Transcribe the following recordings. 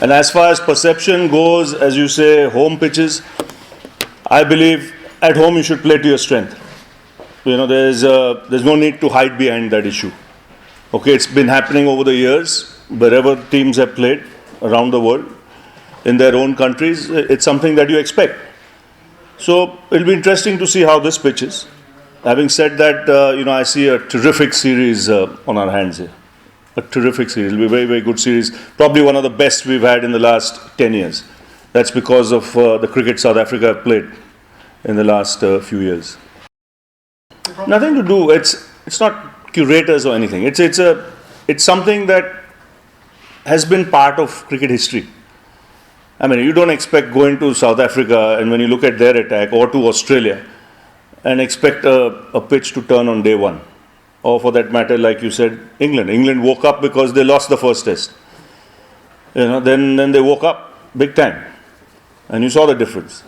And as far as perception goes, as you say, home pitches, I believe at home you should play to your strength. There's no need to hide behind that issue. Okay, it's been happening over the years, wherever teams have played around the world, in their own countries, it's something that you expect. So it'll be interesting to see how this pitches. Having said that, I see a terrific series on our hands here. A terrific series. It'll be a very, very good series. Probably one of the best we've had in the last 10 years. That's because of the cricket South Africa have played in the last few years. Nothing to do. It's not curators or anything. It's something that has been part of cricket history. I mean, you don't expect going to South Africa and when you look at their attack, or to Australia, and expect a pitch to turn on day one. Or for that matter, like you said, England. England woke up because they lost the first test. Then they woke up big time. And you saw the difference.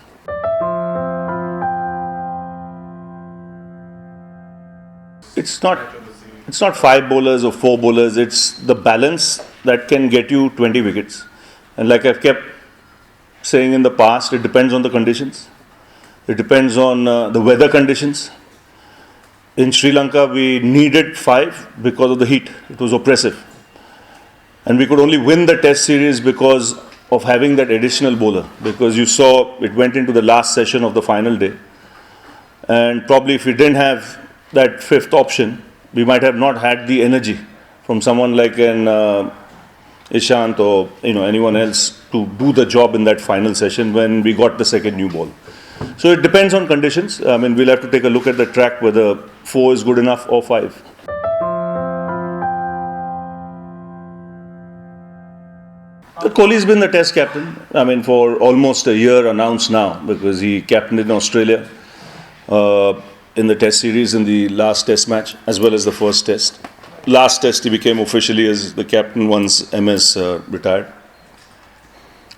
It's not 5 bowlers or 4 bowlers. It's the balance that can get you 20 wickets. And like I've kept saying in the past, it depends on the conditions. It depends on the weather conditions. In Sri Lanka, we needed 5 because of the heat. It was oppressive. And we could only win the test series because of having that additional bowler. Because you saw it went into the last session of the final day. And probably if we didn't have that 5th option, we might have not had the energy from someone like an Ishant or anyone else to do the job in that final session when we got the second new ball. So it depends on conditions. I mean, we'll have to take a look at the track whether 4 is good enough or 5. Kohli's been the test captain, for almost a year announced now, because he captained in Australia in the test series in the last test match, as well as the first test. Last test he became officially as the captain once MS retired.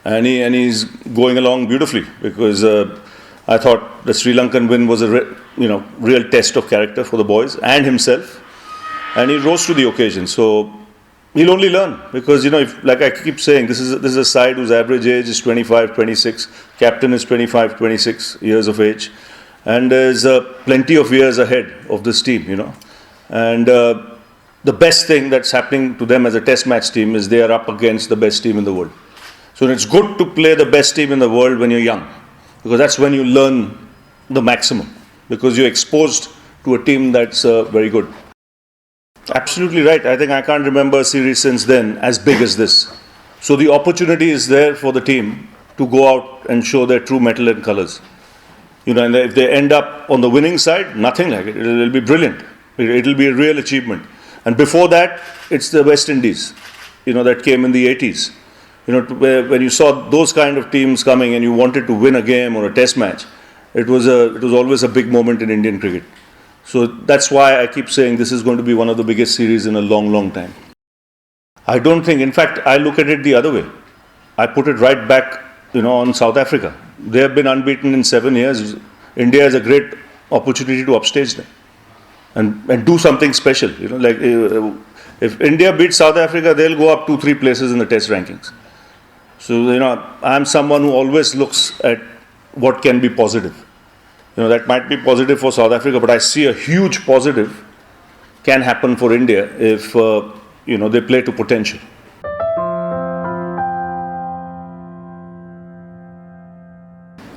And he's going along beautifully, because I thought the Sri Lankan win was a real test of character for the boys and himself, and he rose to the occasion. So he'll only learn, because like I keep saying, this is a side whose average age is 25, 26. Captain is 25, 26 years of age, and there's plenty of years ahead of this team. And the best thing that's happening to them as a test match team is they are up against the best team in the world. So it's good to play the best team in the world when you're young, because that's when you learn the maximum, because you're exposed to a team that's very good. Absolutely right. I think I can't remember a series since then as big as this. So the opportunity is there for the team to go out and show their true mettle and colours. And if they end up on the winning side, nothing like it. It'll be brilliant. It'll be a real achievement. And before that, it's the West Indies, that came in the 80s. When you saw those kind of teams coming and you wanted to win a game or a test match, it was always a big moment in Indian cricket. So that's why I keep saying this is going to be one of the biggest series in a long, long time. I don't think, in fact, I look at it the other way. I put it right back, on South Africa. They have been unbeaten in 7 years. India has a great opportunity to upstage them and do something special. If India beats South Africa, they'll go up 2-3 places in the test rankings. So, I'm someone who always looks at what can be positive. That might be positive for South Africa, but I see a huge positive can happen for India if, they play to potential.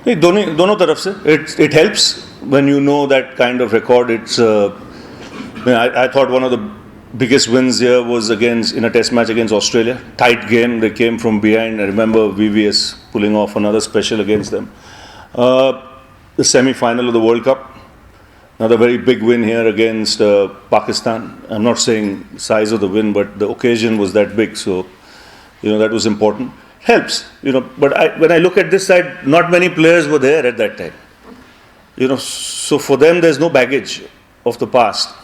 दोनों तरफ से it helps when you know that kind of record. I thought one of the biggest wins here was in a test match against Australia. Tight game, they came from behind. I remember VVS pulling off another special against them. The semi-final of the World Cup, another very big win here against Pakistan. I'm not saying size of the win, but the occasion was that big, so that was important. Helps, but when I look at this side, not many players were there at that time. So for them there's no baggage of the past.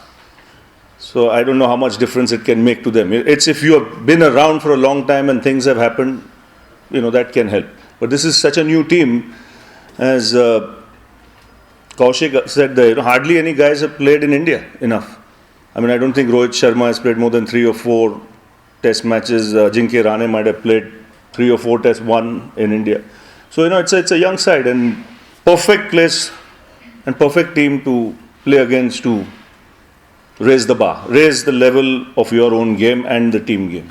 So I don't know how much difference it can make to them. It's if you have been around for a long time and things have happened, that can help. But this is such a new team, as Kaushik said, hardly any guys have played in India enough. I don't think Rohit Sharma has played more than 3 or 4 test matches. Ajinkya Rane might have played 3 or 4 tests won in India. So, it's a young side and perfect place and perfect team to play against to raise the bar, raise the level of your own game and the team game.